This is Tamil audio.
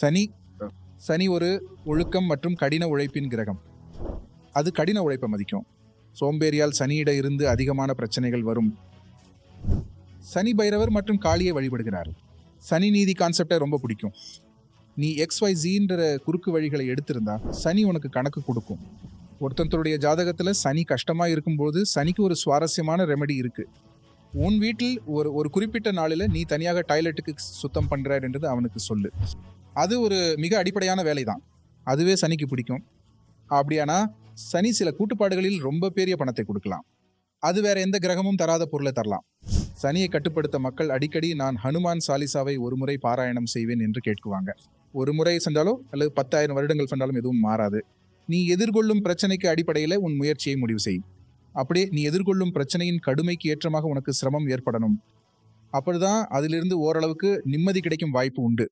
சனி சனி ஒரு ஒழுக்கம் மற்றும் கடின உழைப்பின் கிரகம். அது கடின உழைப்பை மதிக்கும். சோம்பேறியால் சனியிட இருந்து அதிகமான பிரச்சனைகள் வரும். சனி பைரவர் மற்றும் காளியை வழிபடுகிறார். சனி நீதி கான்செப்டை ரொம்ப பிடிக்கும். நீ XYZன்ற குறுக்கு வழிகளை எடுத்திருந்தா சனி உனக்கு கணக்கு கொடுக்கும். ஒருத்தனுடைய ஜாதகத்துல சனி கஷ்டமா இருக்கும்போது சனிக்கு ஒரு சுவாரஸ்யமான ரெமெடி இருக்கு. உன் வீட்டில் ஒரு குறிப்பிட்ட நாளில் நீ தனியாக டாய்லெட்டுக்கு சுத்தம் பண்றன்றது அவனுக்கு சொல்லு. அது ஒரு மிக அடிப்படையான வேலை தான். அதுவே சனிக்கு பிடிக்கும். அப்படியானா சனி சில கூட்டுப்பாடுகளில் ரொம்ப பெரிய பணத்தை கொடுக்கலாம். அது வேற எந்த கிரகமும் தராத பொருளை தரலாம். சனியை கட்டுப்படுத்த மக்கள் அடிக்கடி நான் ஹனுமான் சாலிசாவை ஒரு முறை பாராயணம் செய்வேன் என்று கேட்குவாங்க. ஒரு முறை சென்றாலோ அல்லது 10,000 வருடங்கள் சென்றாலும் எதுவும் மாறாது. நீ எதிர்கொள்ளும் பிரச்சனைக்கு அடிப்படையில் உன் முயற்சியை முடிவு செய். அப்படியே நீ எதிர்கொள்ளும் பிரச்சனையின் கடுமைக்கு ஏற்றமாக உனக்கு சிரமம் ஏற்படணும். அப்போதுதான் அதிலிருந்து ஓரளவுக்கு நிம்மதி கிடைக்கும் வாய்ப்பு உண்டு.